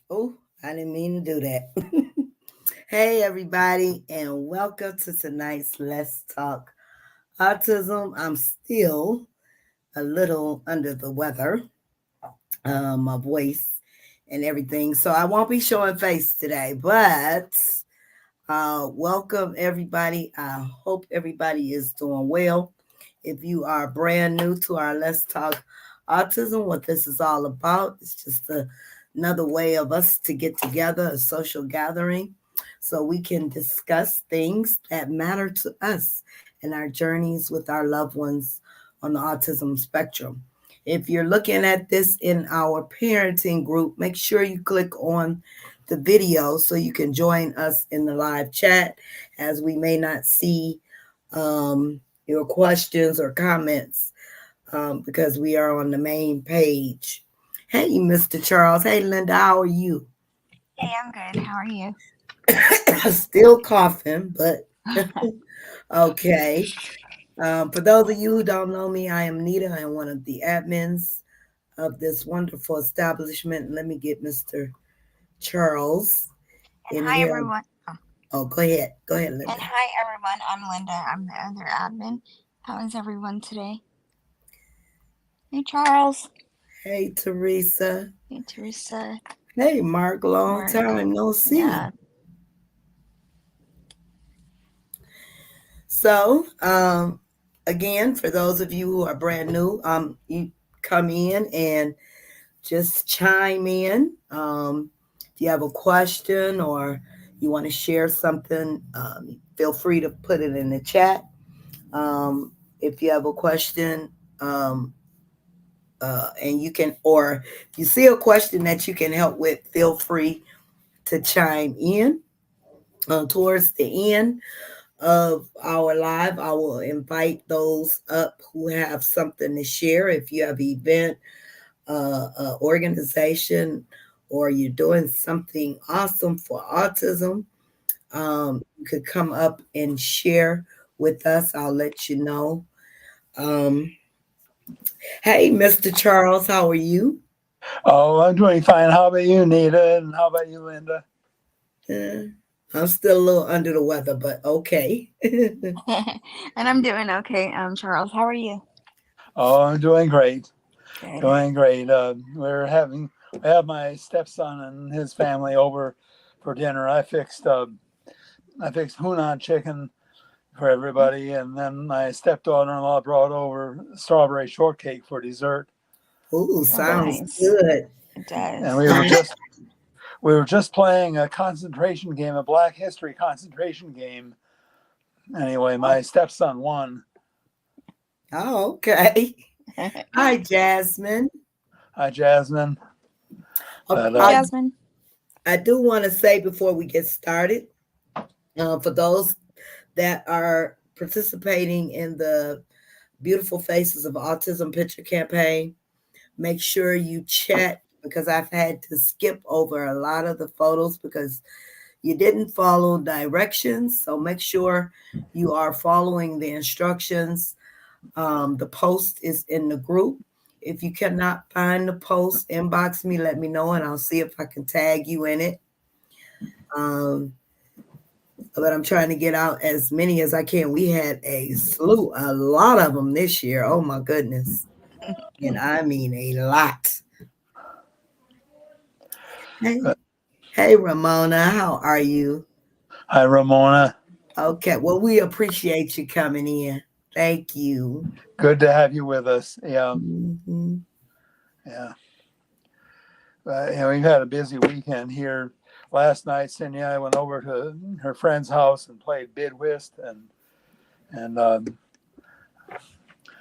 Oh, I didn't mean to do that. Hey, everybody, and welcome to tonight's Let's Talk Autism. I'm still a little under the weather, my voice and everything, so I won't be showing face today, but welcome, everybody. I hope everybody is doing well. If you are brand new to our Let's Talk Autism, what this is all about, it's just another way of us to get together, a social gathering, so we can discuss things that matter to us and our journeys with our loved ones on the autism spectrum. If you're looking at this in our parenting group, make sure you click on the video so you can join us in the live chat, as we may not see your questions or comments because we are on the main page. Hey, Mr. Charles. Hey, Linda. How are you? Hey, I'm good. How are you? Still coughing, but okay. For those of you who don't know me, I am Nita. I am one of the admins of this wonderful establishment. Let me get Mr. Charles And in hi, here. everyone. Oh, go ahead. Go ahead, And Linda. hi, everyone. I'm Linda. I'm the other admin. How is everyone today? Hey, Charles. Hey, Teresa. Hey, Teresa. Hey, Mark. Long Mark. time no see. Yeah. So, again, for those of you who are brand new, you come in and just chime in. If you have a question or you want to share something, feel free to put it in the chat. If you have a question, and you can, or if you see a question that you can help with, feel free to chime in. Towards the end of our live, I will invite those up who have something to share. If you have an event, organization, or you're doing something awesome for autism, you could come up and share with us. I'll let you know. Um, hey, Mr. Charles, how are you? Oh, I'm doing fine. How about you, Nita? And how about you, Linda? Uh, I'm still a little under the weather, but okay. And I'm doing okay. Charles, how are you? Oh, I'm doing great. Good. Doing great. I have my stepson and his family over for dinner. I fixed Hunan chicken for everybody, and then my stepdaughter-in-law brought over strawberry shortcake for dessert. Ooh, Oh, And sounds nice. good. It and does. we were just playing a concentration game, a Black History concentration game. Anyway, my stepson won. Oh, okay. Hi, Jasmine. Hi, Jasmine. Uh, But Hey, I, Jasmine. I do want to say before we get started, for those that are participating in the Beautiful Faces of Autism picture campaign, make sure you chat because I've had to skip over a lot of the photos because you didn't follow directions. So make sure you are following the instructions. The post is in the group. If you cannot find the post, inbox me, let me know, and I'll see if I can tag you in it. Um, but I'm trying to get out as many as I can. We had a lot of them this year. Oh my goodness. And I mean a lot. Hey, hey, Ramona, how are you? hi, Ramona. Okay, well, we appreciate you coming in. Thank you. Good to have you with us. Yeah, Mhm. yeah. We've had a busy weekend here. Last night, Cindy and I went over to her friend's house and played bid whist, and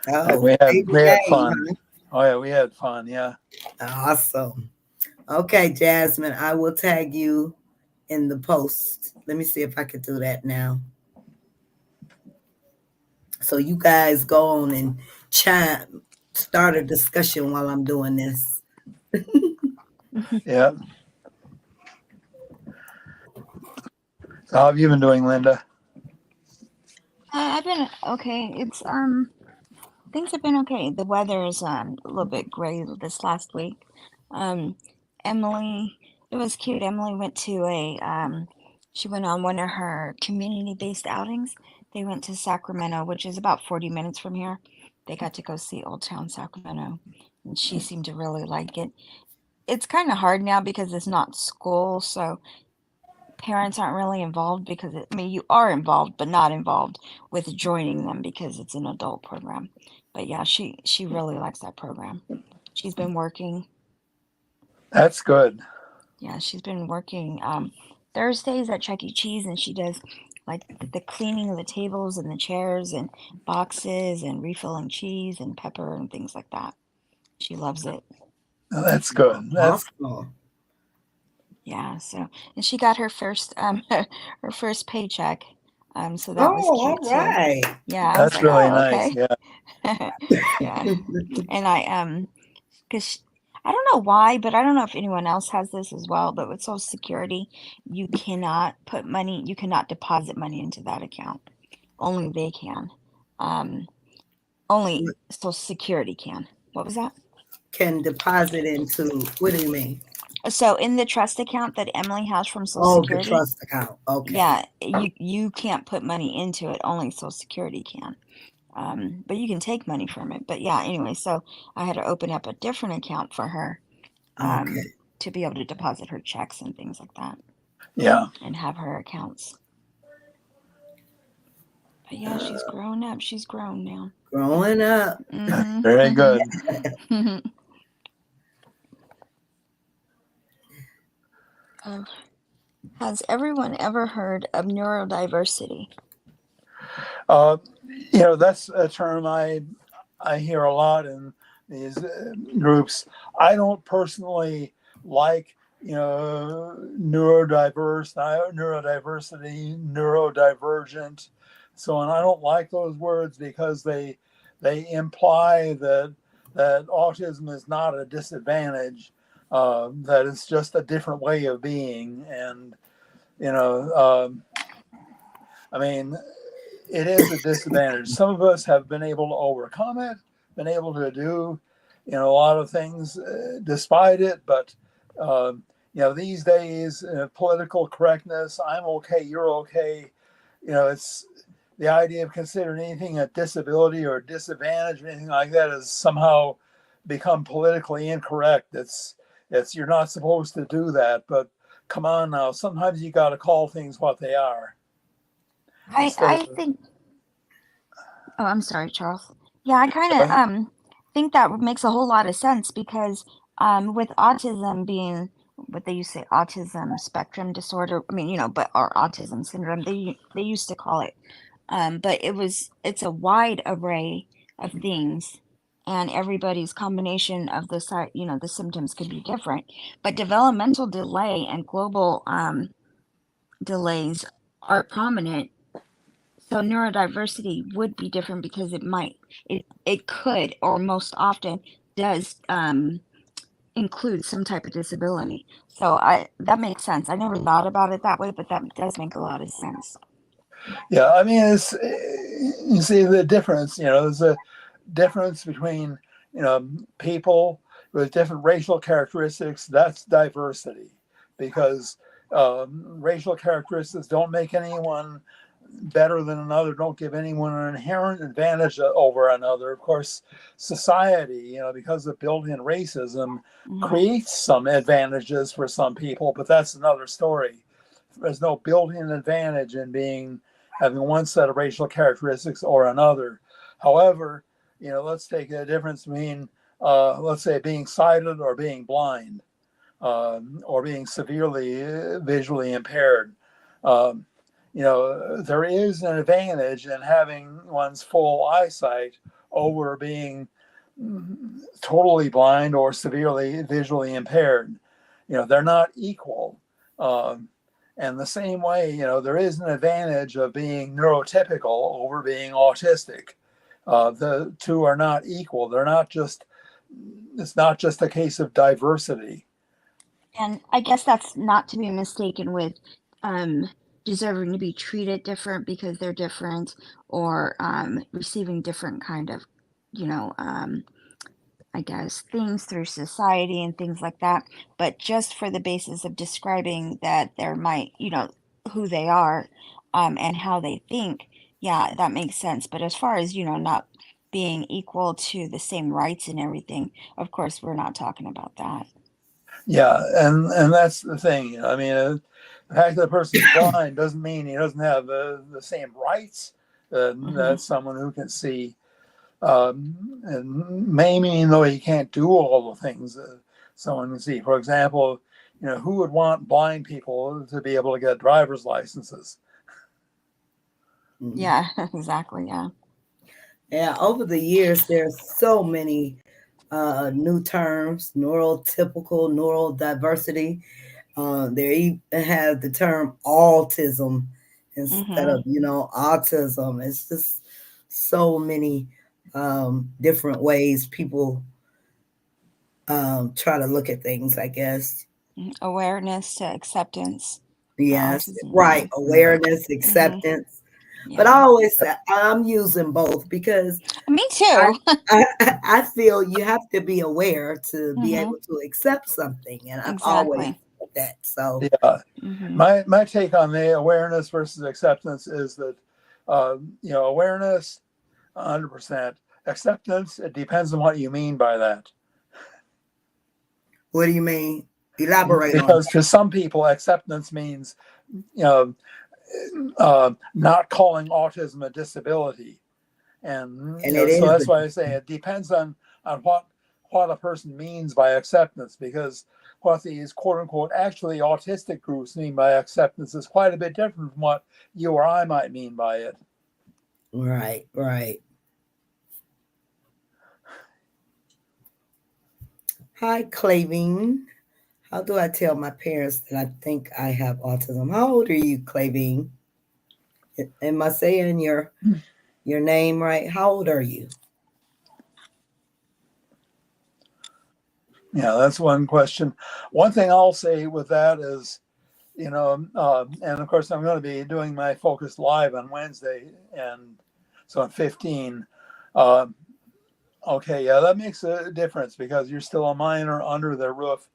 Oh, we favorite had game, fun. Oh yeah, we had fun. Yeah. huh? Awesome. Okay, Jasmine, I will tag you in the post. Let me see if I can do that now. So you guys go on and start a discussion while I'm doing this. Yeah. So how have you been doing, Linda? I've been okay. Things have been okay. The weather is a little bit gray this last week. Um, Emily It was cute. Emily went to she went on one of her community-based outings. They went to Sacramento, which is about 40 minutes from here. They got to go see Old Town Sacramento, and she seemed to really like it. It's kind of hard now because it's not school, so parents aren't really involved because I mean, you are involved, but not involved with joining them because it's an adult program. But yeah, she really likes that program. She's been working. That's good. Yeah, she's been working Thursdays at Chuck E. Cheese, and she does like the cleaning of the tables and the chairs and boxes and refilling cheese and pepper and things like that. She loves it. That's good. That's Awesome. Yeah, so and she got her first her first paycheck. So that was Oh, cute all too. right. Yeah, I was that's like, really "Oh, nice. okay." Yeah. Yeah. And cuz I don't know why, but I don't know if anyone else has this as well, but with Social Security, you cannot deposit money into that account. Only they can. Um, only Social Security can. What was that? Can deposit into, what do you mean? So in the trust account that Emily has from Social Oh, the Security, trust account. Okay. yeah, you can't put money into it. Only Social Security can. But you can take money from it. But yeah, anyway, so I had to open up a different account for her um, Okay. to be able to deposit her checks and things like that, Yeah. and have her accounts. But yeah, she's grown up. She's grown now. Growing up. Very Mm-hmm. good. um, has everyone ever heard of neurodiversity? Uh, that's a term I hear a lot in these groups. I don't personally like neurodiversity, neurodivergent. So, and I don't like those words because they imply that autism is not a disadvantage, that it's just a different way of being, and you know. I mean, it is a disadvantage. Some of us have been able to overcome it, been able to do, a lot of things despite it. But these days, political correctness, I'm okay, you're okay. It's the idea of considering anything a disability or a disadvantage or anything like that has somehow become politically incorrect. It's you're not supposed to do that. But come on now, sometimes you got to call things what they are instead I of. think. Oh, I'm sorry, Charles. Yeah, I kind of think that makes a whole lot of sense because with autism being what they used to say autism spectrum disorder. I mean, but or autism syndrome. They used to call it. But it's a wide array of things, and everybody's combination of the symptoms could be different. But developmental delay and global delays are prominent, so neurodiversity would be different because it could or most often does include some type of disability. So I that makes sense. I never thought about it that way, but that does make a lot of sense. Yeah, I mean, it's you see the difference. There's a difference between people with different racial characteristics. That's diversity, because racial characteristics don't make anyone better than another, don't give anyone an inherent advantage over another. Of course, society, because of built-in racism, Hmm. creates some advantages for some people, but that's another story. There's no built-in advantage in having one set of racial characteristics or another. However, let's take a difference between, let's say, being sighted or being blind, or being severely visually impaired. Um, there is an advantage in having one's full eyesight over being totally blind or severely visually impaired. They're not equal. Um, and the same way, there is an advantage of being neurotypical over being autistic. The two are not equal. It's not just a case of diversity. And I guess that's not to be mistaken with um, deserving to be treated different because they're different, or receiving different kind of, you know, um, I guess, things through society and things like that. But just for the basis of describing that there might, who they are, and how they think, yeah, that makes sense. But as far as, not being equal to the same rights and everything, of course, we're not talking about that. Yeah, and that's the thing. I mean, the fact that a person's blind doesn't mean he doesn't have the same rights that someone who can see. And may mean though he can't do all the things someone can see. For example, who would want blind people to be able to get driver's licenses? Yeah, exactly. Yeah. Yeah, over the years, there's so many new terms, neurotypical, neurodiversity. There even have the term autism instead of, autism. It's just so many different ways people try to look at things, I guess. Awareness to acceptance for Yes, autism. right. Yeah. Awareness, acceptance. But I Yeah. always say I'm using both because Me I, too. I feel you have to be aware to be hmm able to accept something, and I've always Exactly. said that. So, Yeah. hmm My take on the awareness versus acceptance is that awareness 100%. Acceptance, it depends on what you mean by that. what do you mean? Elaborate on Because that. to some people, acceptance means you know not calling autism a disability. And And it so is that's why I say it depends on what a person means by acceptance, because what these quote unquote actually autistic groups mean by acceptance is quite a bit different from what you or I might mean by it. right, right. Hi, Clavine. How do I tell my parents that I think I have autism? How old are you, Clavine? Am I saying your name right? How old are you? Yeah, that's one question. One thing I'll say with that is, and of course I'm going to be doing my focus live on Wednesday, and so I'm 15. Uh, okay, yeah, that makes a difference because you're still a minor under the roof.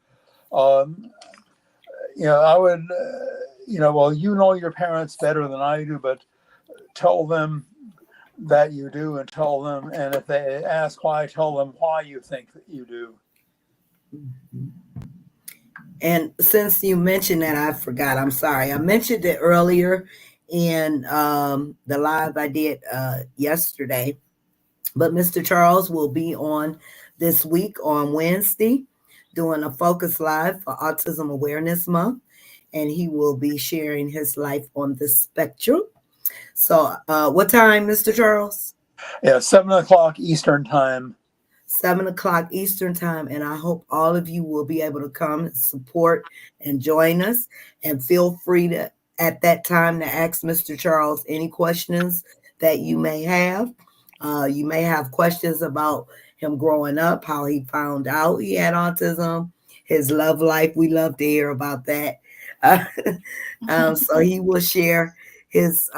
Um, I would, well, your parents better than I do, but tell them that you do and tell them. And if they ask why, tell them why you think that you do. And since you mentioned that, I forgot. I'm sorry. I mentioned it earlier in the live I did yesterday. But Mr. Charles will be on this week on Wednesday doing a focus live for Autism Awareness Month. And he will be sharing his life on the spectrum. So, what time, Mr. Charles? Yeah, 7 o'clock Eastern time. 7 o'clock Eastern time, and I hope all of you will be able to come support and join us. And feel free to at that time to ask Mr. Charles any questions that you may have. You may have questions about him growing up, how he found out he had autism, his love life. We love to hear about that. Uh, so he will share his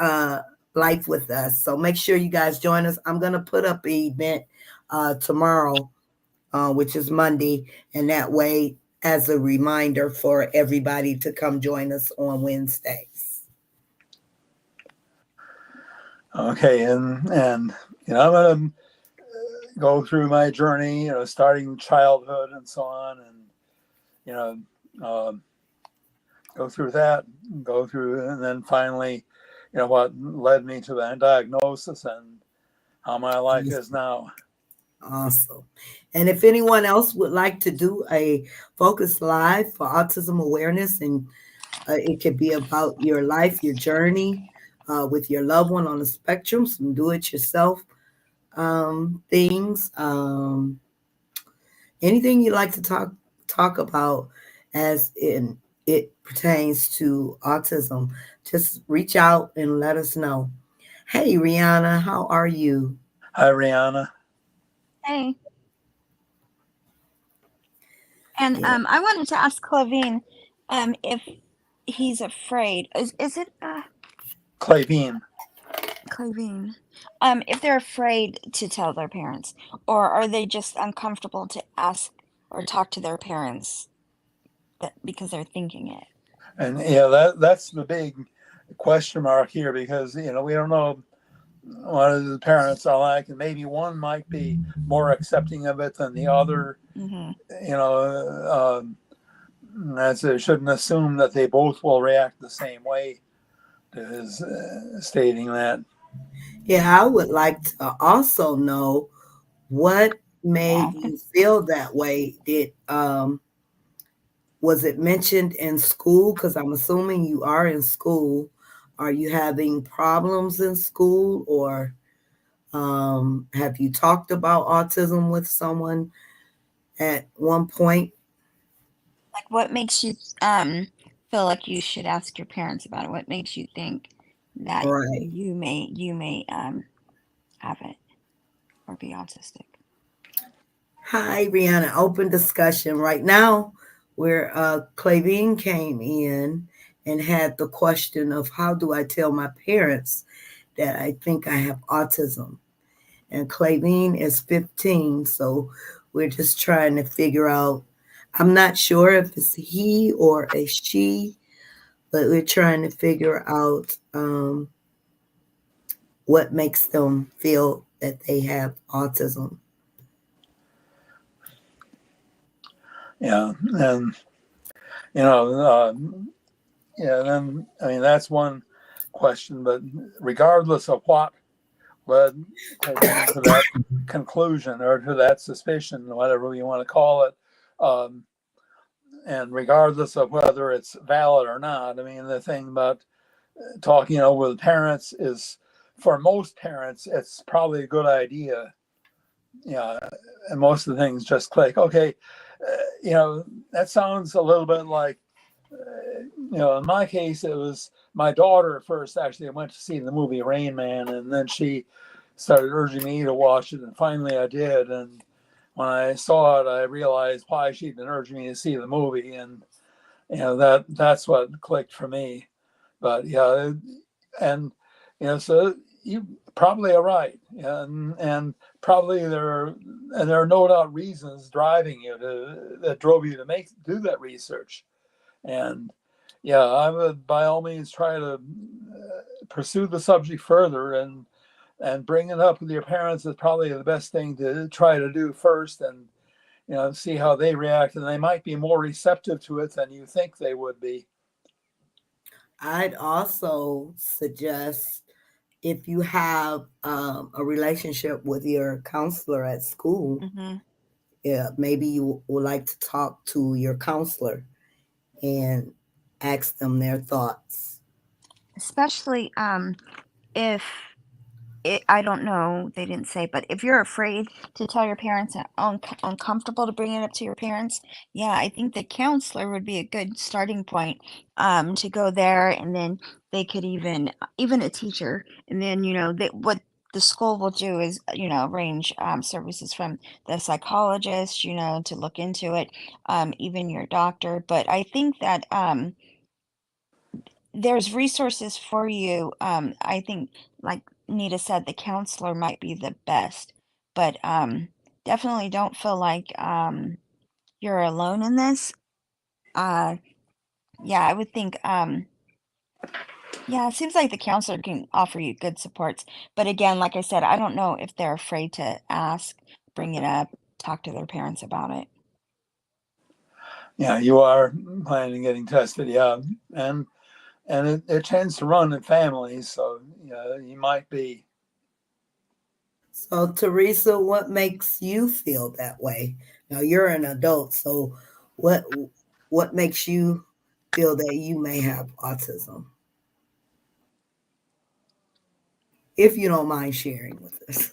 life with us. So make sure you guys join us. I'm going to put up an event tomorrow, which is Monday, and that way as a reminder for everybody to come join us on Wednesdays. Okay, and I'm going to go through my journey, starting childhood and so on, and go through that, and then finally, what led me to that diagnosis and how my life is now. Awesome. And if anyone else would like to do a focus live for autism awareness, and it could be about your life, your journey with your loved one on the spectrum, some do it yourself things, anything you'd like to talk about as in it pertains to autism, just reach out and let us know. Hey, Rihanna, how are you? Hi, Rihanna. Hey. And Yeah. I wanted to ask Clavine if he's afraid. Is it Clavine. Clavine? If they're afraid to tell their parents, or are they just uncomfortable to ask or talk to their parents because they're thinking it? And yeah, that's the big question mark here, because we don't know what the parents are like, and maybe one might be more accepting of it than the other. Hmm. You know, that's it. Shouldn't assume that they both will react the same way to his stating that. Yeah, I would like to also know what made Yeah. you feel that way. Did was it mentioned in school? Because I'm assuming you are in school. Are you having problems in school, or have you talked about autism with someone at one point? Like, what makes you feel like you should ask your parents about it? What makes you think that Right. you may have it or be autistic? Hi, Rihanna. Open discussion right now, where Clavine came in and had the question of how do I tell my parents that I think I have autism? And Clavine is 15, so we're just trying to figure out. I'm not sure if it's he or a she, but we're trying to figure out what makes them feel that they have autism. Yeah, and you know, uh, yeah. Then I mean, that's one question. But regardless of what led Clavine to that conclusion or to that suspicion, whatever you want to call it, um, and regardless of whether it's valid or not, I mean, the thing about talking with parents is, for most parents, it's probably a good idea. Yeah, and most of the things just click. Okay, that sounds a little bit like, in my case, it was my daughter first. Actually, I went to see the movie Rain Man, and then she started urging me to watch it, and finally I did. And when I saw it, I realized why she'd been urging me to see the movie, and that's what clicked for me. But yeah, and so you probably are right, and probably there are no doubt reasons driving you to that drove you to do that research. And yeah, I would by all means try to pursue the subject further, and bring it up with your parents is probably the best thing to try to do first, and see how they react, and they might be more receptive to it than you think they would be. I'd also suggest if you have a relationship with your counselor at school, Hmm. yeah, maybe you would like to talk to your counselor and ask them their thoughts. Especially if I don't know, they didn't say, but if you're afraid to tell your parents and uncomfortable to bring it up to your parents, yeah, I think the counselor would be a good starting point to go there, and then they could even a teacher, and then what the school will do is arrange services from the psychologist, to look into it, even your doctor. But I think that there's resources for you. I think, like Nita said, the counselor might be the best, but definitely don't feel like you're alone in this. Uh, yeah, I would think. Yeah, it seems like the counselor can offer you good supports, but again, like I said, I don't know if they're afraid to ask, bring it up, talk to their parents about it. Yeah, you are planning on getting tested. Yeah, and it tends to run in families, so yeah, you might be. So, Teresa, what makes you feel that way? Now, you're an adult, so what what makes you feel that you may have autism? If you don't mind sharing with us.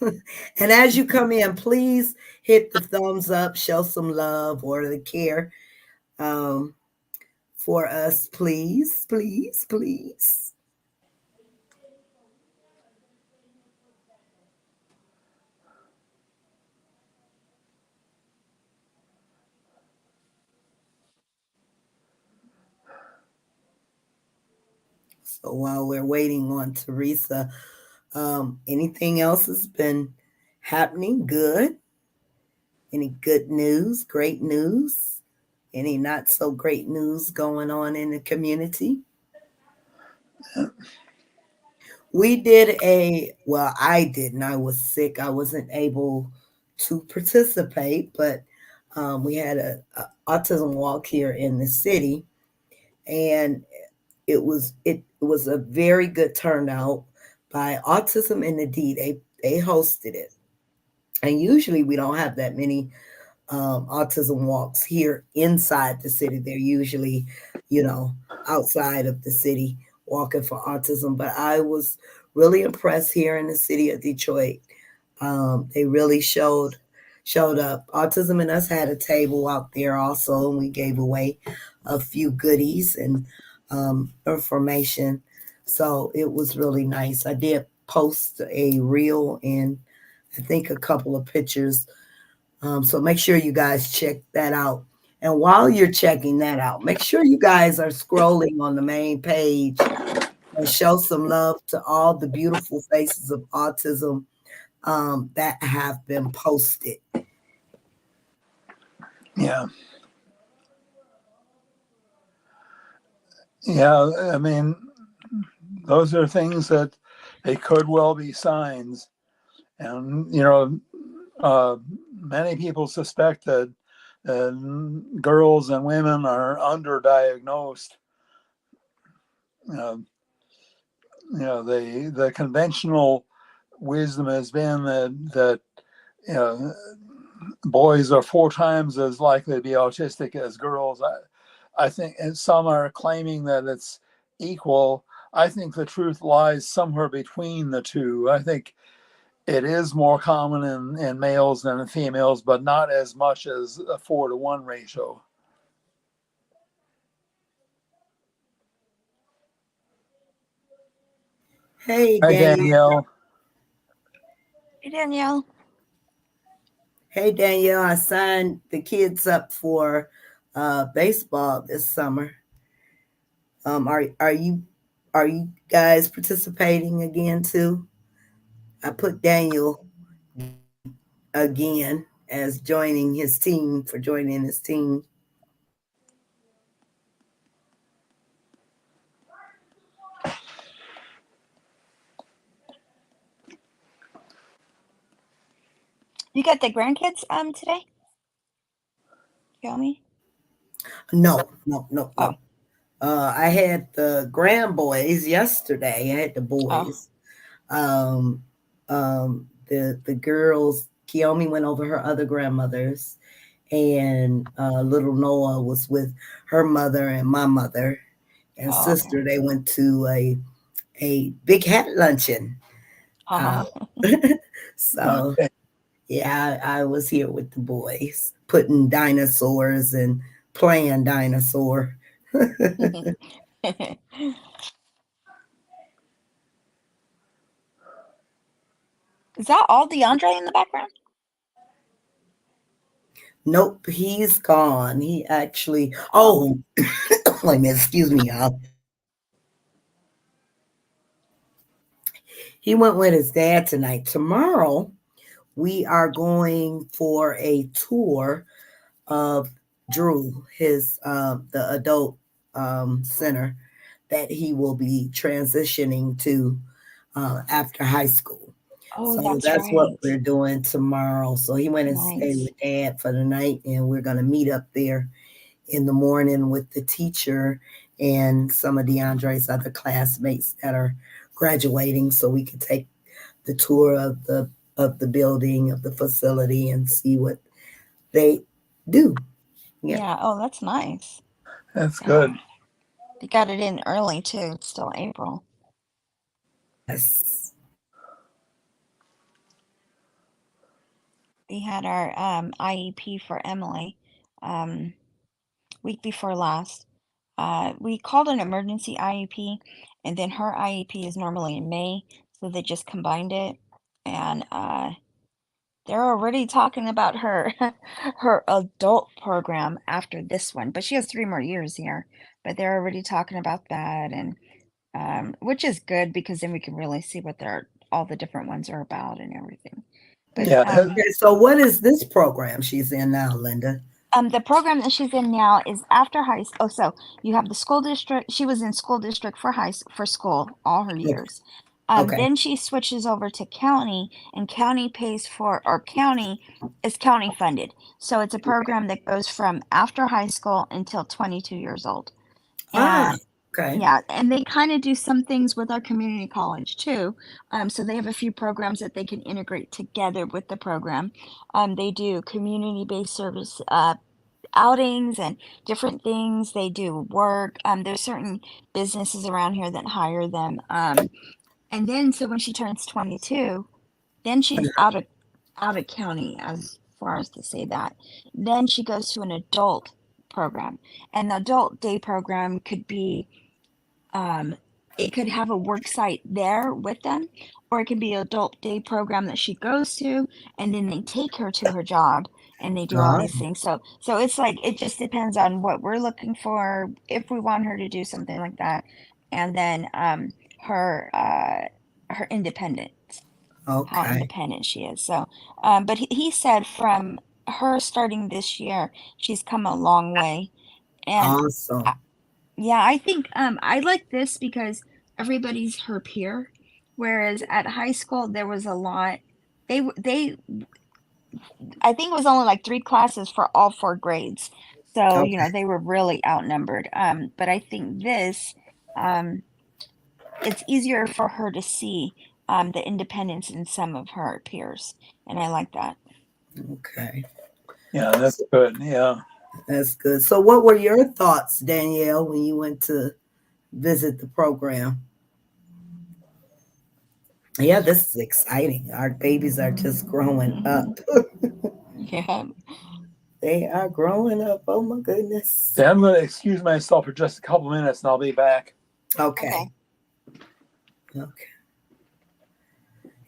And as you come in, please hit the thumbs up, show some love or the care um, for us, please, please, please. So while we're waiting on Teresa, Anything else has been happening good? Any good news, great news? Any not so great news going on in the community? We did well, I didn't. I was sick. I wasn't able to participate, but we had a autism walk here in the city, and it was a very good turnout by Autism and Us. They hosted it, and usually we don't have that many autism walks here inside the city. They're usually, you know, outside of the city walking for autism. But I was really impressed here in the city of Detroit. They really showed up. Autism and Us had a table out there also, and we gave away a few goodies and information. So it was really nice. I did post a reel and I think a couple of pictures, so make sure you guys check that out. And while you're checking that out, make sure you guys are scrolling on the main page and show some love to all the beautiful faces of autism that have been posted. Yeah. Yeah. I mean, those are things that they could well be signs. And, many people suspect that girls and women are underdiagnosed. Uh, the conventional wisdom has been that you know, boys are 4 times as likely to be autistic as girls. I think, and some are claiming that it's equal. I think the truth lies somewhere between the two. I think it is more common in males than in females, but not as much as a 4-to-1 ratio. Hey, Hi, Daniel. Danielle. Hey, Danielle. Hey, Danielle. I signed the kids up for baseball this summer. Are you guys participating again too? I put Daniel again as joining his team for joining his team. You got the grandkids today? You got me? No, no, no, Oh, no. I had the grand boys yesterday. I had the oh, boys. Um, the girls. Kiyomi went over her other grandmothers, and little Noah was with her mother and my mother and oh, okay. sister. They went to a big hat luncheon. Uh, Uh-huh. so Okay. yeah, I was here with the boys, putting dinosaurs and playing dinosaur. Is that all DeAndre in the background? Nope, he's gone. He actually, Oh, wait a minute, excuse me, y'all. He went with his dad tonight. Tomorrow, we are going for a tour of Drew, his the adult center that he will be transitioning to after high school. oh, So that's that's what right. we're doing tomorrow. So he went and stayed Nice. with dad for the night, and we're gonna meet up there in the morning with the teacher and some of DeAndre's other classmates that are graduating, so we can take the tour of the building, of the facility, and see what they do. Yeah. Yeah. Oh, that's nice. That's Yeah. good. They got it in early too. It's still April. Yes. We had our IEP for Emily um, week before last. We called an emergency IEP, and then her IEP is normally in May, so they just combined it. And they're already talking about her her adult program after this one, but she has 3 more years here. But they're already talking about that, and which is good because then we can really see what their all the different ones are about and everything. But Yeah, Okay, so what is this program she's in now, Linda? the program that she's in now is after high school. Oh, so you have the school district. She was in school district for for school all her Okay. years. Okay. Then she switches over to county, and county pays for, or county is county funded. So it's a program that goes from after high school until 22 years old. Ah, And okay. yeah, and they kind of do some things with our community college too. So they have a few programs that they can integrate together with the program. They do community-based service outings and different things. They do work. There's certain businesses around here that hire them. And then so when she turns 22, then she's out of county, as far as to say that. Then she goes to an adult program, and the adult day program could be um, it could have a work site there with them, or it can be an adult day program that she goes to, and then they take her to her job and they do all Ah, these things. So it's like it just depends on what we're looking for, if we want her to do something like that, and then her her independence, how okay. independent she is. So, but he said from her starting this year, she's come a long way, and Awesome. yeah, I think I like this because everybody's her peer, whereas at high school there was a lot. They I think it was only like 3 classes for all 4 grades, so Okay. they were really outnumbered. But I think this, um, it's easier for her to see the independence in some of her peers, and I like that. Okay. yeah, that's good. Yeah. That's good. So what were your thoughts, Danielle, when you went to visit the program? Yeah, this is exciting. Our babies are just growing Hmm. up. Yeah. They are growing up. Oh my goodness. Yeah, I'm going to excuse myself for just a couple minutes and I'll be back. Okay. Okay. Okay.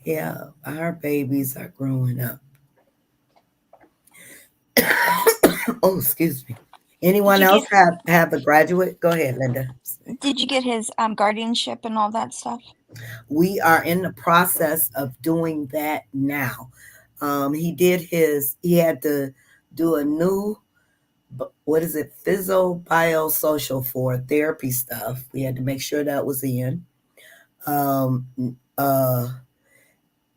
Yeah, our babies are growing up. Oh, excuse me. Did Anyone you else get have a graduate? Go ahead, Linda. Did you get his guardianship and all that stuff? We are in the process of doing that now. He had to do a new, what is it, physio biosocial for therapy stuff. We had to make sure that was in. Um, uh,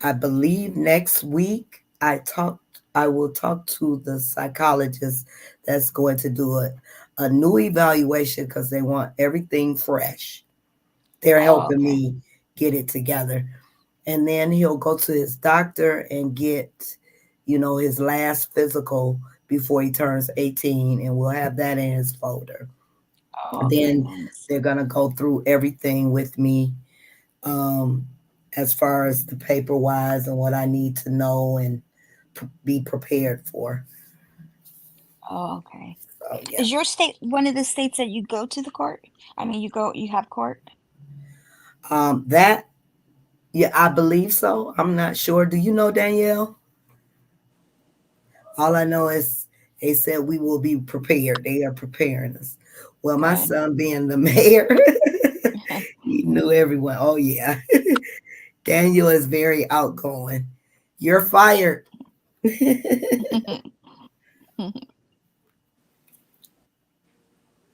I believe next week I will talk to the psychologist that's going to do a new evaluation because they want everything fresh. They're Oh, helping okay. me get it together. And then he'll go to his doctor and get, his last physical before he turns 18, and we'll have that in his folder. Oh, very Then nice. they're going to go through everything with me, um, as far as the paper wise and what I need to know and be prepared for. Oh, okay. So, yeah. Is your state one of the states that you go to the court? I mean, you have court? That, yeah, I believe so. I'm not sure. Do you know, Danielle? All I know is they said we will be prepared. They are preparing us. Well, my Good. son being the mayor, he knew everyone. Oh, yeah. Daniel is very outgoing. You're fired.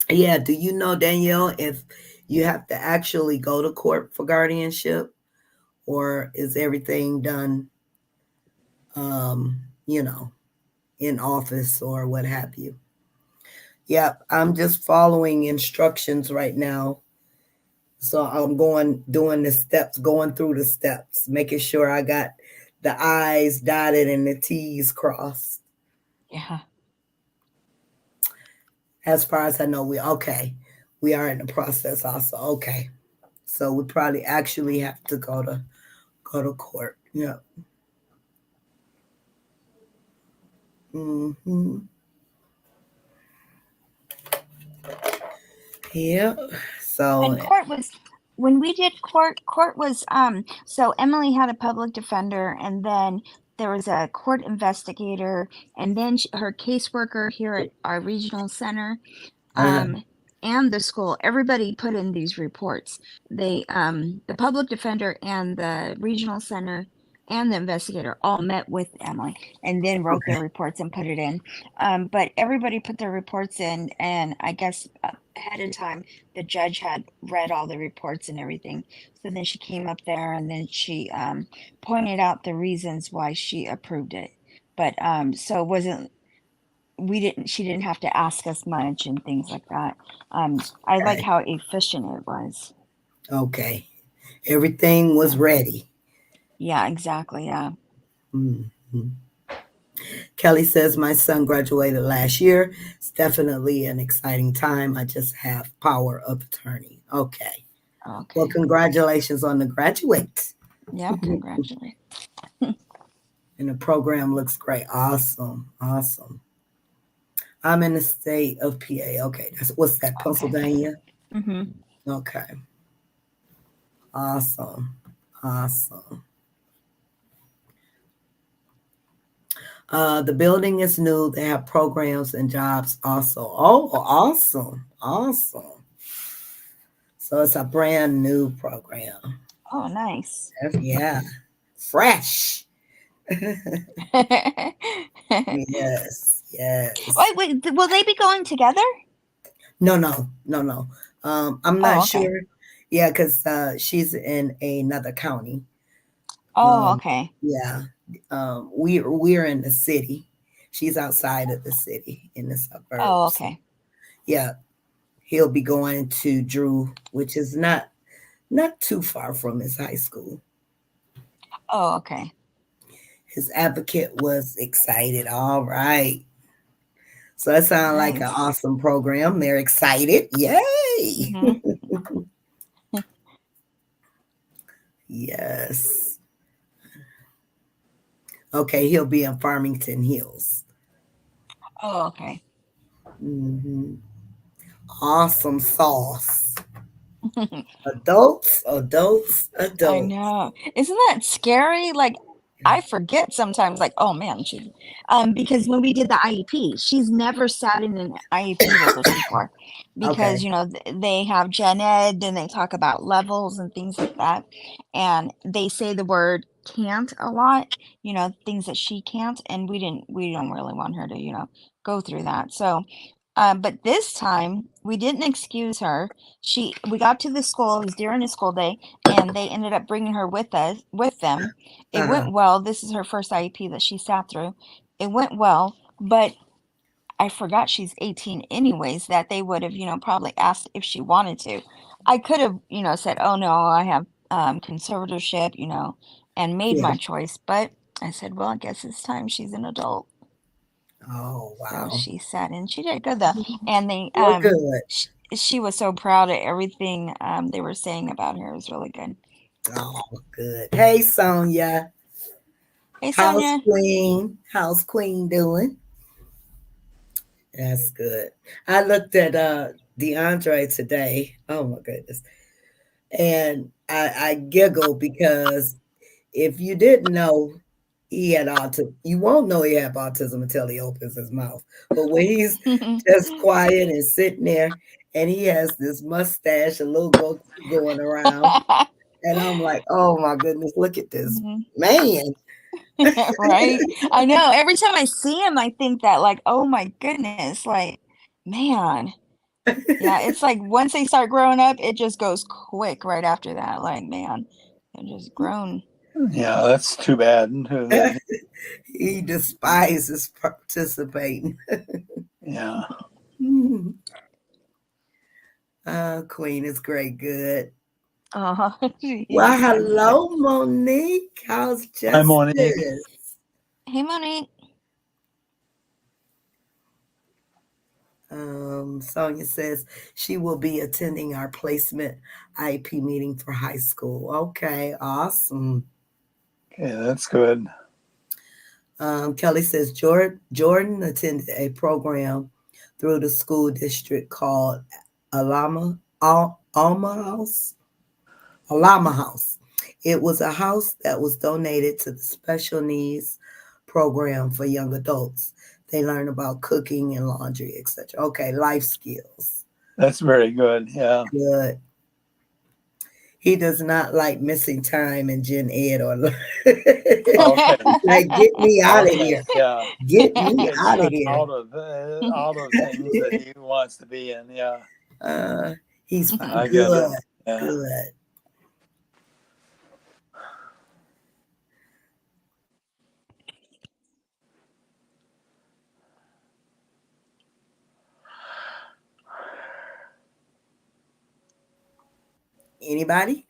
Yeah. Do you know, Danielle, if you have to actually go to court for guardianship, or is everything done, um, you know, in office or what have you? Yep. I'm just following instructions right now. So I'm doing the steps, going through the steps, making sure I got the I's dotted and the T's crossed. Yeah. As far as I know, we are in the process also. Okay. So we probably actually have to go to court. Yeah. Hmm. Yeah. So And court was when we did court was so Emily had a public defender, and then there was a court investigator, and then her caseworker here at our regional center. uh, Um and the school, everybody put in these reports. The public defender and the regional center and the investigator all met with Emily and then wrote Okay. their reports and put it in. But everybody put their reports in, and I guess ahead of time, the judge had read all the reports and everything. So then she came up there and then she pointed out the reasons why she approved it. But so it wasn't we didn't she didn't have to ask us much and things like that. I like Okay. how efficient it was. Okay. Everything was Yeah, ready. yeah, exactly. Yeah. Mhm. Kelly says, my son graduated last year. It's definitely an exciting time. I just have power of attorney. Okay. Well, Okay. congratulations on the graduate. Yeah, congratulations. And the program looks great. Awesome. Awesome. I'm in the state of PA. Okay. That's what's that, Okay. Pennsylvania? Mm-hmm. Okay. Awesome. Awesome. The building is new. They have programs and jobs also. Oh, awesome. Awesome. So it's a brand new program. Oh, nice. Yeah. Fresh. Wait, Yes. Yes. will they be going together? No, no, no, no. I'm not Oh, okay. sure. Yeah, because she's in another county. Oh, Um, okay. yeah. We're in the city. She's outside of the city in the Oh, suburbs. okay. Yeah, he'll be going to Drew, which is not too far from his high school. Oh, okay. His advocate was excited. All right. So that sounds like an Nice. awesome program. They're excited. Yay. Mm-hmm. Yes. Okay, he'll be in Farmington Hills. Oh, okay. Hmm. Awesome sauce. Adults, adults, I adults. know. Isn't that scary? Like, I forget sometimes, like, oh man, because when we did the IEP, she's never sat in an IEP with us before. Because, Okay. they have gen ed and they talk about levels and things like that. And they say the word can't a lot, things that she can't. And we don't really want her to, go through that. So, but this time we didn't excuse her. We got to the school, it was during a school day, and they ended up bringing her with them. It Uh-huh. went well. This is her first IEP that she sat through. It went well, but I forgot she's 18 anyways, that they would have, probably asked if she wanted to. I could have, said, "Oh no, I have conservatorship," and made Yeah. my choice, but I said, "Well, I guess it's time she's an adult." Oh, So wow. she sat in. She did good though, and Well, good. she was so proud of everything they were saying about her. It was really good. Oh, good. Hey, Sonia. Hey, How's Sonia. Queen? How's Queen doing? That's good. I looked at DeAndre today. Oh my goodness. And I giggled because if you didn't know he had autism, you won't know he had autism until he opens his mouth. But when he's just quiet and sitting there and he has this mustache, a little goatee going around, and I'm like, oh my goodness, look at this Mhm. man. Right? I know. Every time I see him, I think that, like, oh my goodness, like, man. Yeah, it's like once they start growing up, it just goes quick right after that. Like, man, they're just grown. Yeah, that's too bad. He despises participating. Yeah. Queen is great, good. Uh-huh. He's Well, a good boy. hello, Monique. How's Hi, Monique. Justice? Hey, Monique. Sonia says she will be attending our placement IP meeting for high school. Okay, awesome. Okay, that's good. Kelly says Jordan attended a program through the school district called Alma House. Alama House. It was a house that was donated to the special needs program for young adults. They learn about cooking and laundry, etc. Okay, life skills. That's very good. Yeah. Good. He does not like missing time in gen ed or Okay. like get me out of Okay. here. Yeah. Get me Get out of shut here. out of things that he wants to be in. Yeah. Uh, he's fine. I get it. Good. Yeah. Good. Anybody?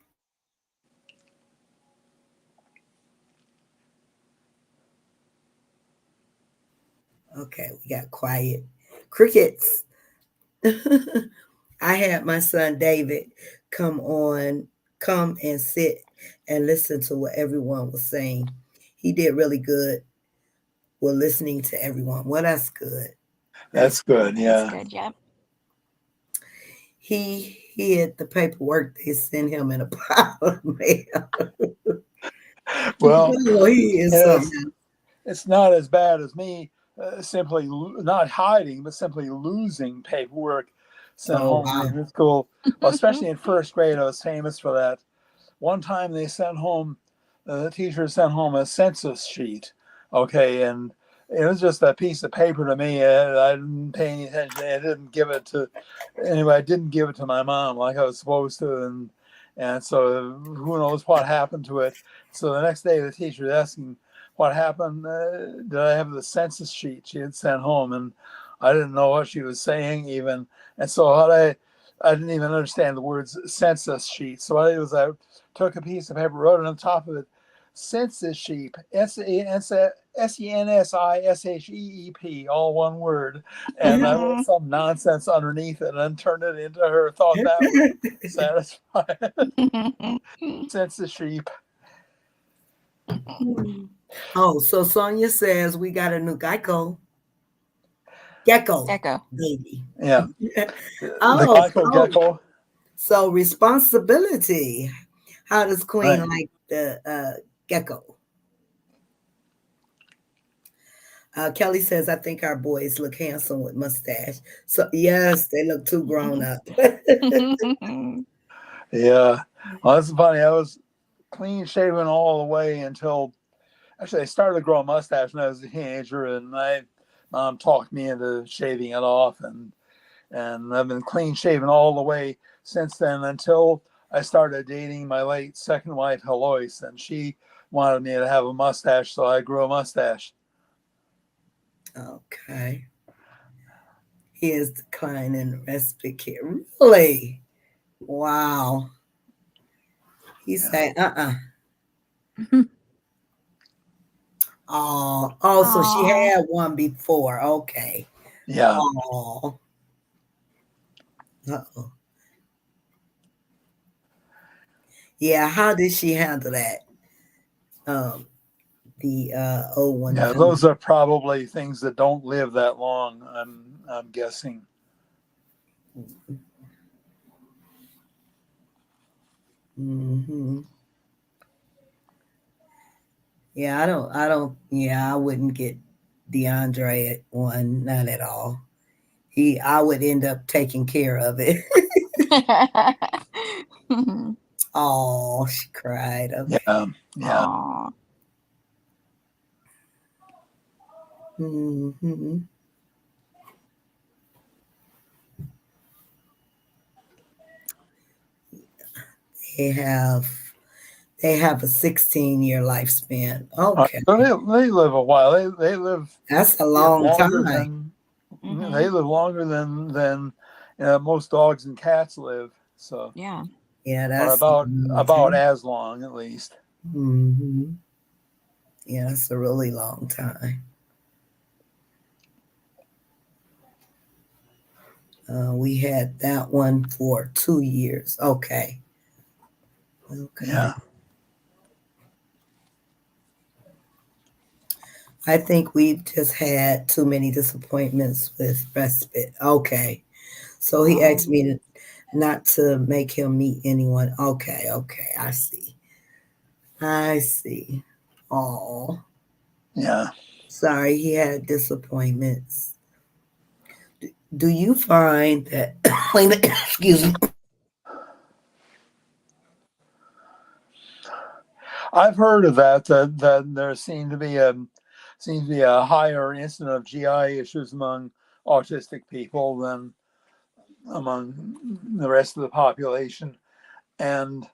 Okay, we got quiet. Crickets. I had my son David come on, come and sit and listen to what everyone was saying. He did really good with listening to everyone. Well, that's good. That's That's good. That's Yeah. good. Yep. he hid the paperwork they sent him in a pile of mail. Well, Oh, he is it's something. it's not as bad as me simply not hiding, but simply losing paperwork sent Oh home wow. from school. Well, especially in first grade, I was famous for that. One time they sent home, the teacher sent home a census sheet. Okay, and it was just a piece of paper to me. I didn't pay any attention. I didn't give it to anyway. I didn't give it to my mom like I was supposed to, and so who knows what happened to it. So the next day, the teacher was asking what happened. Did I have the census sheet she had sent home? And I didn't know what she was saying even. And so I didn't even understand the words census sheet. So what I did was I took a piece of paper, wrote it on top of it, census sheep, SENSISHEEP, all one word, and I wrote some nonsense underneath it and turned it into her. Thought that would satisfy census sheep. Oh, so Sonia says we got a new gecko Echo. baby. Yeah, the Oh, Geico so gecko. responsibility. How does Queen Right. like the gecko? Kelly says, I think our boys look handsome with mustache. So yes, they look too grown up. Yeah. Well, that's funny. I was clean shaven all the way until actually I started to grow a mustache when I was a teenager, and my mom talked me into shaving it off, and I've been clean shaven all the way since then until I started dating my late second wife, Heloise, and she wanted me to have a mustache, so I grew a mustache. Okay. He is declining respite care. Really? Wow. He Yeah. said, Oh, so she Aw. had one before. Okay. Yeah. Oh, uh-oh. Yeah, how did she handle that? Um, the old one Yeah. coming. Those are probably things that don't live that long, I'm guessing. Hmm. Yeah, I wouldn't get DeAndre one, not at all. I would end up taking care of it. Oh, she cried. Okay. Yeah. Yeah. Aw. Hmm. They have they have a 16-year lifespan. Okay, So they live a while. They live that's a long longer time. than Mhm. they live longer than most dogs and cats live. So, Yeah. Yeah, or that's a long about time. as long at least. Hmm. Yeah, that's a really long time. We had that one for 2 years. Okay. Okay. Yeah. I think we've just had too many disappointments with respite. Okay. So he Aw. asked me not to make him meet anyone. Okay. Okay. I see. I see. Oh, Yeah. sorry. He had disappointments. Do you find that, wait a minute, excuse me, I've heard of that there seems to be a higher incidence of GI issues among autistic people than among the rest of the population. And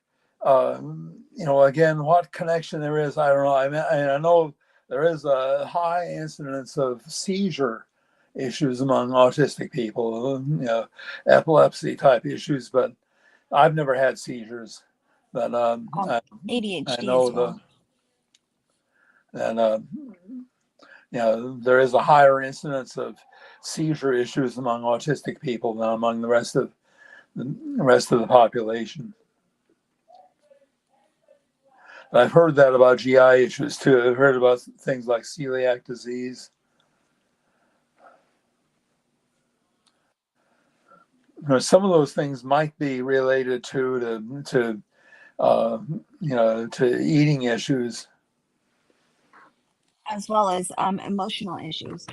again, what connection there is, I don't know. I know there is a high incidence of seizure issues among autistic people, epilepsy type issues, but I've never had seizures. But I ADHD know as well. that there is a higher incidence of seizure issues among autistic people than among the population. I've heard that about GI issues too. I've heard about things like celiac disease. Some of those things might be related uh, to eating issues. As well as emotional issues.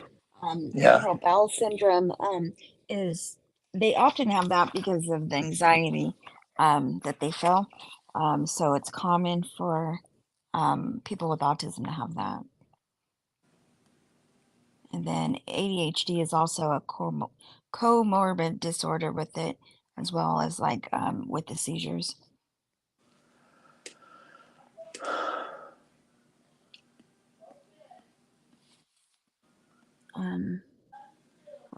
Yeah, Irritable bowel syndrome is they often have that because of the anxiety that they feel. So it's common for people with autism to have that. And then ADHD is also a comorbid disorder with it, as well as like with the seizures. Um,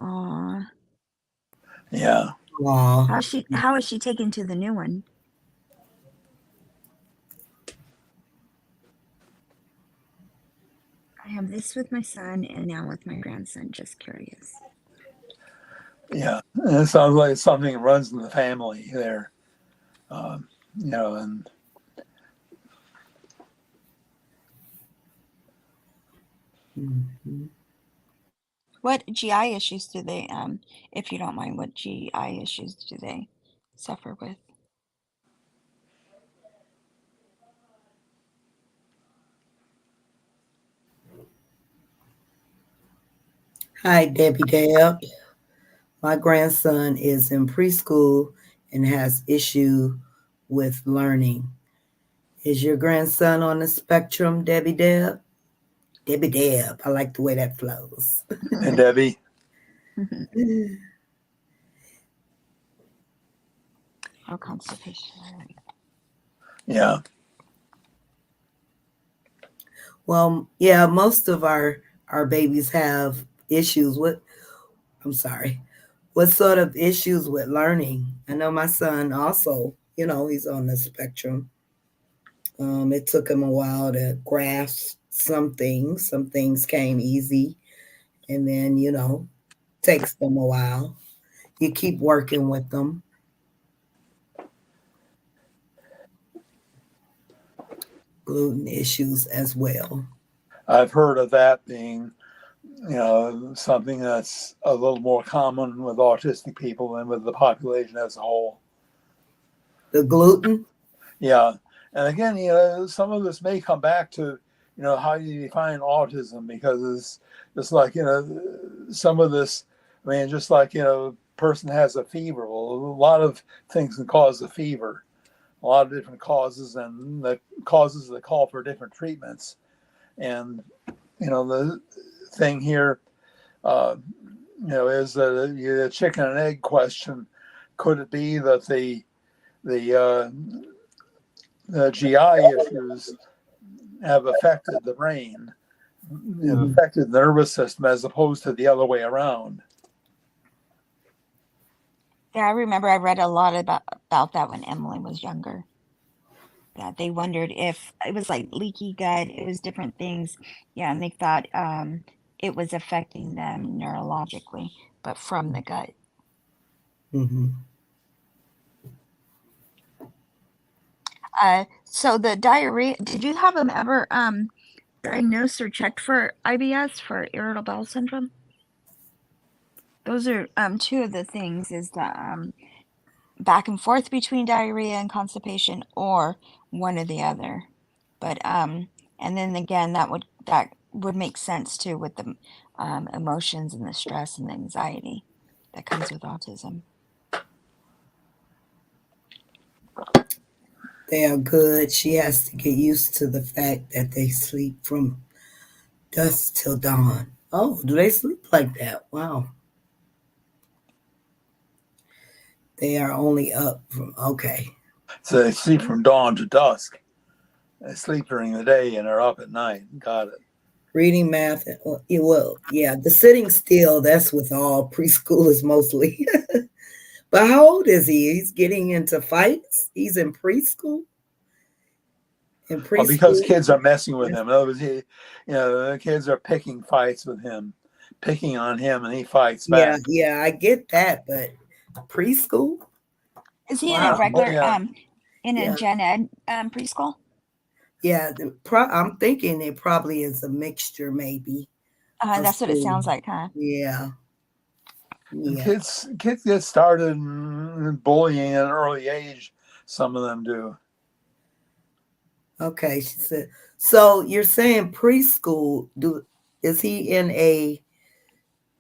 aw. yeah. aw, How is she taken to the new one? I have this with my son and now with my grandson, just curious. Yeah, and it sounds like something that runs in the family there. Um, and mhm. What GI issues do they, if you don't mind, what GI issues do they suffer with? Hi, Debbie Deb. My grandson is in preschool and has issue with learning. Is your grandson on the spectrum, Debbie Deb? Debbie Deb. I like the way that flows. and Debbie, Oh, constipation. All right. yeah, Well, yeah, most of our babies have issues with. I'm sorry. What sort of issues with learning? I know my son also. He's on the spectrum. It took him a while to grasp some things. Some things came easy, and then takes them a while. You keep working with them. Gluten issues as well. I've heard of that being something that's a little more common with autistic people than with the population as a whole. The gluten. Yeah, and again, some of this may come back to how you define autism, because it's like some of this. I mean, just like person has a fever. Well, a lot of things can cause a fever. A lot of different causes, and the causes that call for different treatments. And the thing here, uh, is the chicken and egg question. Could it be that the the GI issues have affected the brain, have Mhm. affected the nervous system, as opposed to the other way around? Yeah, I remember I read a lot about that when Emily was younger. That they wondered if it was like leaky gut, it was different things. Yeah, and they thought it was affecting them neurologically, but from the gut. Mhm. So the diarrhea, did you have them ever diagnosed or checked for IBS, for irritable bowel syndrome? Those are two of the things, is the back and forth between diarrhea and constipation, or one or the other. But and then again, that would make sense too with the emotions and the stress and the anxiety. that comes with autism. They are good. She has to get used to the fact that they sleep from dusk till dawn. Oh, do they sleep like that? Wow. They are only up from, okay. So they sleep from dawn to dusk. They sleep during the day and are up at night. Got it. Reading, math, well, yeah, the sitting still, that's with all preschoolers mostly. But how old is he? He's getting into fights? He's in preschool? In Well, because preschool? kids are messing with him. In other words, the kids are picking fights with him, picking on him, and he fights Yeah, back. yeah, I get that, but preschool? Is he in a Wow. Oh, regular yeah. in a Yeah, gen ed preschool? yeah. I'm thinking it probably is a mixture, maybe, of That's what it school. sounds like, huh? Yeah, And yeah. kids get started in bullying at an early age. Some of them do. Okay, she said. So you're saying preschool? Is he in a?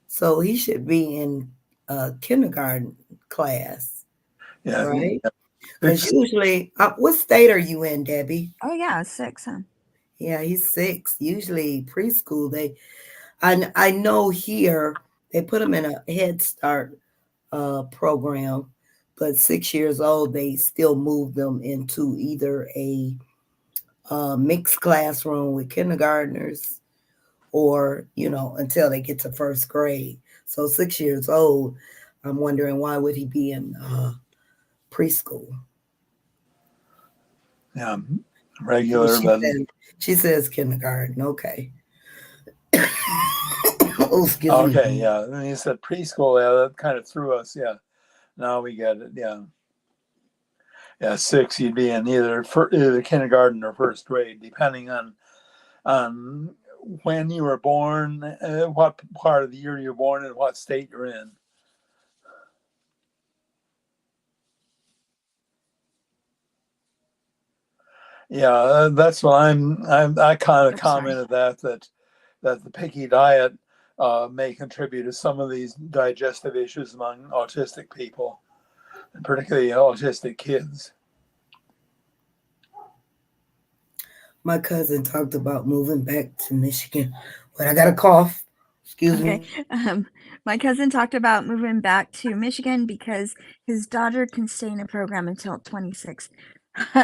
So he should be in a kindergarten class, Yeah, right? Because six. usually, what state are you in, Debbie? Oh yeah, 6, huh? Yeah, he's 6. Usually preschool, I know here they put him in a Head Start program, but 6 years old they still move them into either a mixed classroom with kindergartners or until they get to first grade. So 6 years old, I'm wondering why would he be in preschool? Yeah, Well, regular, she but said she says kindergarten. Okay. Oh, excuse me. okay. Yeah, and you said preschool. Yeah, that kind of threw us. Yeah, now we get it. Yeah, yeah. 6, you'd be in either kindergarten or first grade, depending on when you were born, what part of the year you're born, and what state you're in. Yeah, that's what I kind of Oops, sorry. commented that the picky diet may contribute to some of these digestive issues among autistic people, and particularly autistic kids. My cousin talked about moving back to Michigan, but I got a cough. Excuse Okay. me. My cousin talked about moving back to Michigan because his daughter can stay in a program until 26.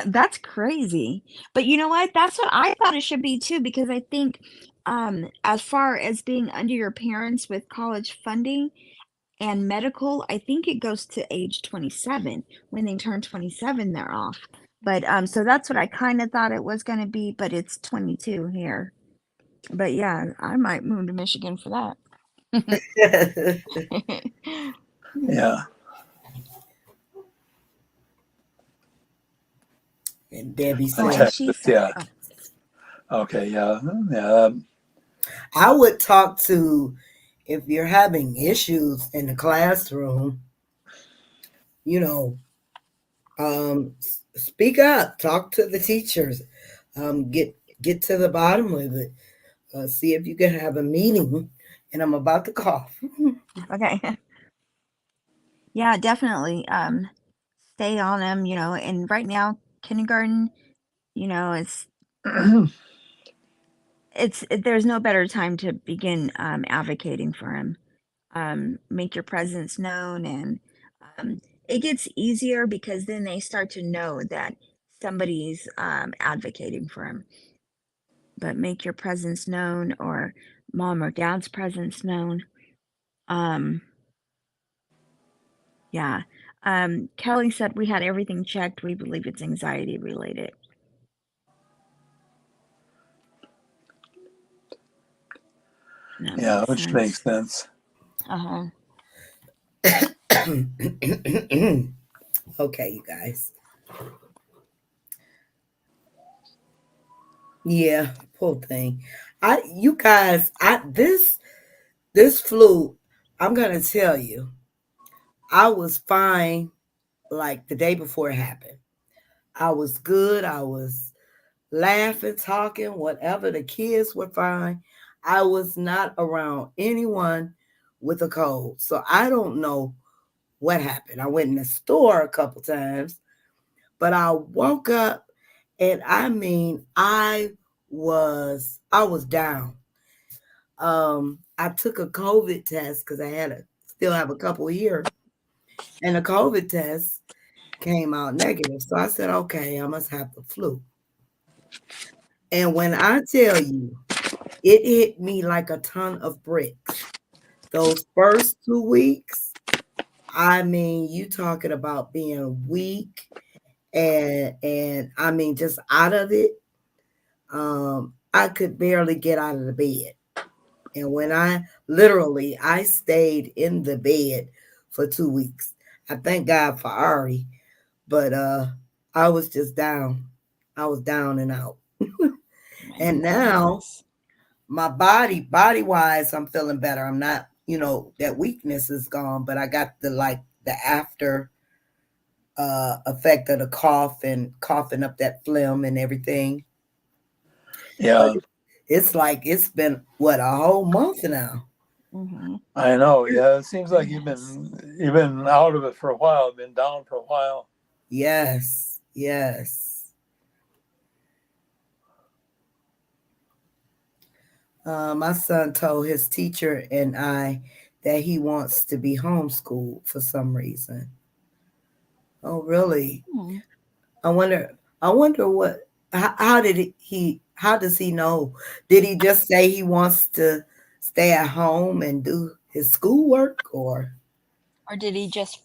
That's crazy. But you know what? That's what I thought it should be too, because I think as far as being under your parents with college funding and medical, I think it goes to age 27. When they turn 27, they're off. But so that's what I kind of thought it was going to be, but it's 22 here. But yeah, I might move to Michigan for that. Yeah. And Debbie Oh, And said, and she Texas. said, Yeah. oh, Okay. Yeah. Yeah. I would talk to, if you're having issues in the classroom, you know, speak up, talk to the teachers, get to the bottom of it, see if you can have a meeting. And I'm about to cough. okay. Yeah, definitely. Stay on them, and right now, kindergarten, you know, there's no better time to begin advocating for him. Make your presence known, and um, it gets easier because then they start to know that somebody's advocating for him. But make your presence known, or mom or dad's presence known. Um, yeah. Kelly said we had everything checked. We believe it's anxiety related. That Yeah. makes Which sense. makes sense. Uh-huh. Okay, you guys. Yeah, poor thing. You guys, this flu, I'm gonna tell you, I was fine like the day before it happened. I was good. I was laughing, talking, whatever. The kids were fine. I was not around anyone with a cold. So I don't know what happened. I went in the store a couple times, but I woke up and I was down. I took a COVID test because I had a still have a couple here, and the COVID test came out negative. So I said, okay, I must have the flu. And when I tell you, it hit me like a ton of bricks. Those first 2 weeks, you talking about being weak and just out of it. I could barely get out of the bed. And when I stayed in the bed for 2 weeks. I thank God for Ari, but I was just down. I was down and out. My And now goodness. my body wise, I'm feeling better. I'm not, that weakness is gone, but I got the after effect of the cough and coughing up that phlegm and everything. But Yeah, it's like it's been what, a whole month now. Mm-hmm. I know. Yeah, it seems like Goodness. you've been out of it for a while, been down for a while. Yes, yes. My son told his teacher and I that he wants to be homeschooled for some reason. Oh, really? Hmm. I wonder. I wonder what. How did he? How does he know? Did he just say he wants to stay at home and do his schoolwork, or Or did he just,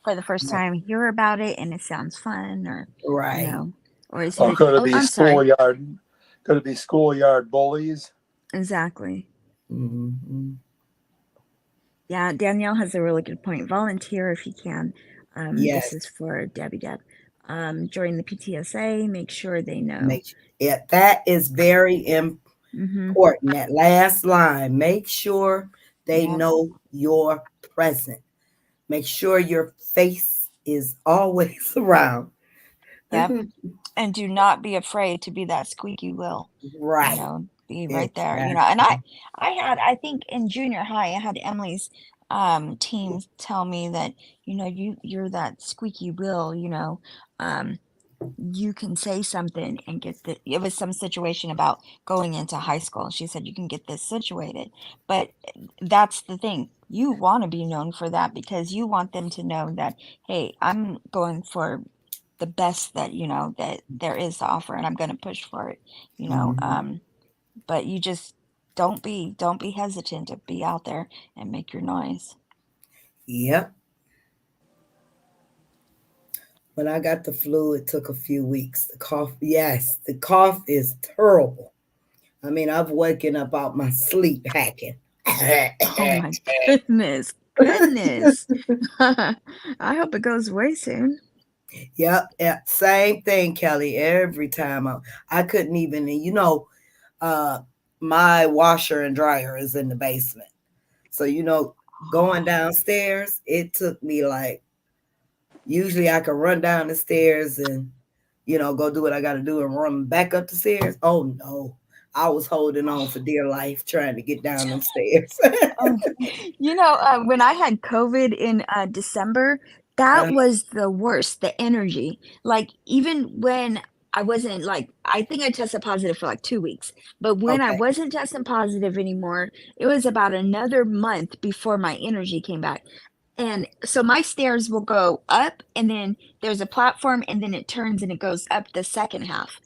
for the first time, hear about it and it sounds fun, or, you right? know, or is he Or like, could it oh, be I'm sorry. schoolyard? Could it be schoolyard bullies? Exactly. Mm-hmm. Yeah, Danielle has a really good point. Volunteer if you can. This Yes. is for Debbie Deb. Join the PTSA. Make sure they know. Yeah, that is very Mm-hmm. important. That last line. Make sure they Yep. know you're present. Make sure your face is always around. Yep. And do not be afraid to be that squeaky wheel. Right. Be right there. And Exactly. I think in junior high, I had Emily's team tell me that, you're that squeaky wheel, um, you can say something and get it was some situation about going into high school. She said you can get this situated. But that's the thing. You want to be known for that because you want them to know that, hey, I'm going for the best that, that there is to offer and I'm going to push for it, you know. Mhm. Um, but you just don't be hesitant to be out there and make your noise. Yep. When I got the flu, it took a few weeks. The cough, yes, the cough is terrible. I've woken up out my sleep hacking. Oh my goodness. Goodness. I hope it goes away soon. Yep, yep, same thing, Kelly. Every time I couldn't even, uh, my washer and dryer is in the basement. So, going downstairs, it took me usually I could run down the stairs and, go do what I got to do and run back up the stairs. Oh, no. I was holding on for dear life trying to get down them stairs. Oh, when I had COVID in December, uh, that was the worst, the energy. Like, even when I wasn't like, I think I tested positive for like 2 weeks, but when I okay. wasn't testing positive anymore, it was about another month before my energy came back. And so my stairs will go up, and then there's a platform, and then it turns and it goes up the second half.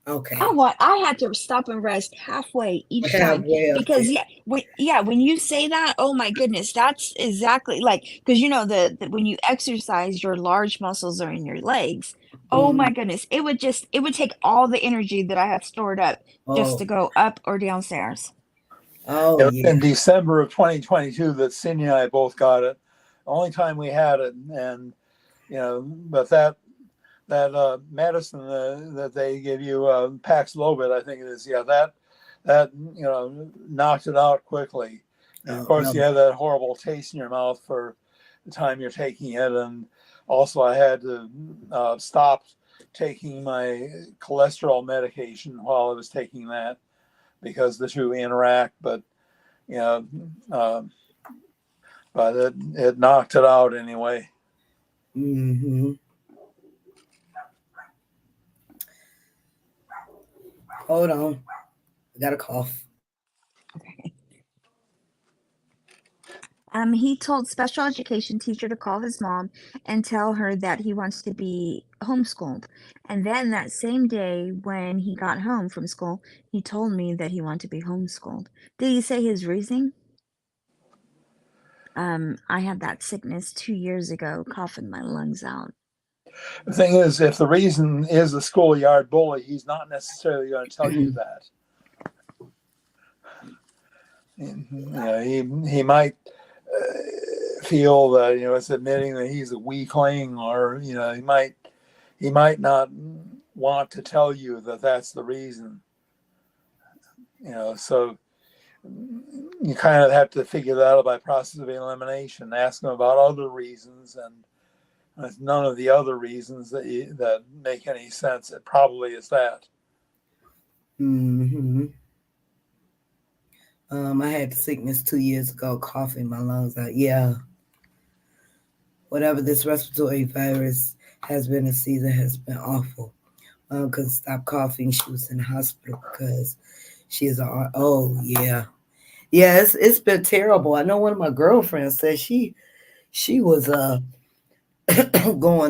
Okay. I had to stop and rest halfway each time Halfway up there. because when you say that, oh my goodness, that's exactly like, because the when you exercise, your large muscles are in your legs. Oh Mm. my goodness, it would take all the energy that I have stored up just to Oh, go up or downstairs. oh, It was yeah. in December of 2022 that Cindy and I both got it. The only time we had it, and but that medicine that they give you, Paxlovid, I think it is. Yeah, that knocked it out quickly. And of Oh, course, no. you have that horrible taste in your mouth for the time you're taking it. And also, I had to stop taking my cholesterol medication while I was taking that because the two interact. But you know, uh, but it knocked it out anyway. Mm-hmm. Hold on. I got a cough. Okay. He told special education teacher to call his mom and tell her that he wants to be homeschooled. And then that same day when he got home from school, he told me that he wanted to be homeschooled. Did he say his reasoning? I had that sickness 2 years ago, coughing my lungs out. The thing is, if the reason is a schoolyard bully, he's not necessarily going to tell you that. He might feel that it's admitting that he's a weakling, or he might not want to tell you that that's the reason. So you kind of have to figure that out by process of elimination. Ask him about other reasons, and if none of the other reasons that make any sense, it probably is that. Mm-hmm. I had the sickness 2 years ago, coughing my lungs out. Yeah. Whatever this respiratory virus has been this season has been awful. Couldn't stop coughing. She was in the hospital because she is oh yeah. Yeah, it's been terrible. I know one of my girlfriends said she was going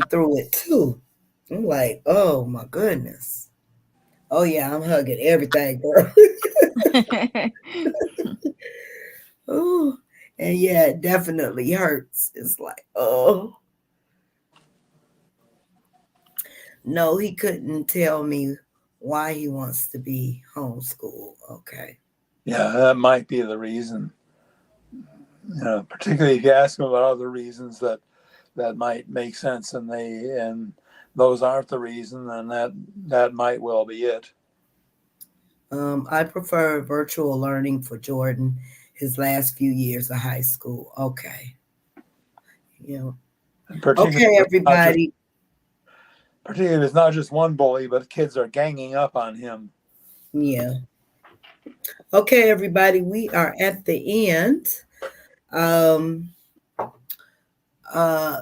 through it too. I'm like, oh my goodness. Oh yeah, I'm hugging everything, girl. Oh, and yeah, it definitely hurts. It's like, oh no, he couldn't tell me why he wants to be homeschooled. Okay. Yeah, that might be the reason. Particularly if you ask them about other reasons that might make sense, and those aren't the reason, then that might well be it. I prefer virtual learning for Jordan his last few years of high school. Okay. Yeah. Okay, everybody. Particularly if it's not just one bully, but kids are ganging up on him. Yeah. Okay, everybody. We are at the end.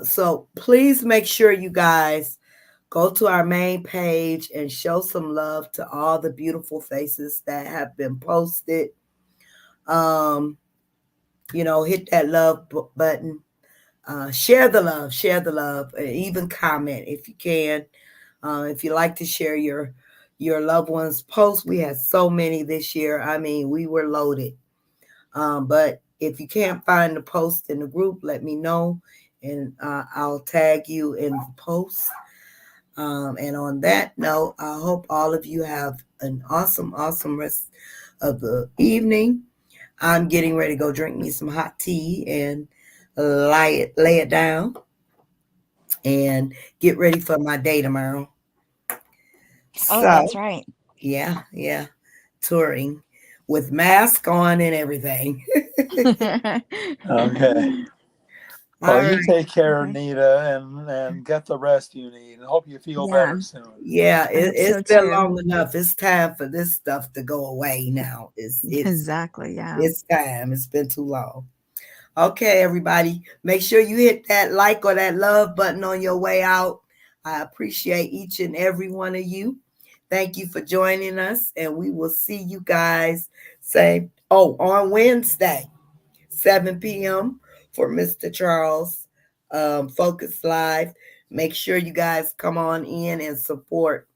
So please make sure you guys go to our main page and show some love to all the beautiful faces that have been posted. Hit that love button. Share the love, and even comment if you can. If you like to share your loved ones' posts, we had so many this year. I mean, we were loaded. But if you can't find the post in the group, let me know, and I'll tag you in the post. And on that note, I hope all of you have an awesome rest of the evening. I'm getting ready to go drink me some hot tea and lay it down and get ready for my day tomorrow. Oh, So, that's right. yeah, touring with mask on and everything. Okay. Well, you take care, Nita, and get the rest you need, and hope you feel better soon. Yeah, it's so been too. long enough. It's time for this stuff to go away now. It's Exactly, yeah. It's time. It's been too long. Okay, everybody, make sure you hit that like or that love button on your way out. I appreciate each and every one of you. Thank you for joining us, and we will see you guys on Wednesday, 7 p.m. for Mr. Charles Focus Live. Make sure you guys come on in and support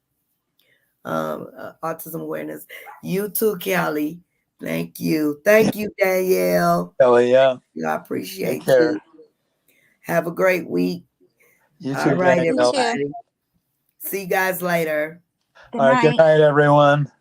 autism awareness. You too, Kelly. Thank you, Danielle. Kelly, yeah. I appreciate you. Have a great week. You too, all right, Danielle. everybody. See you guys later. Good night. Good night, everyone.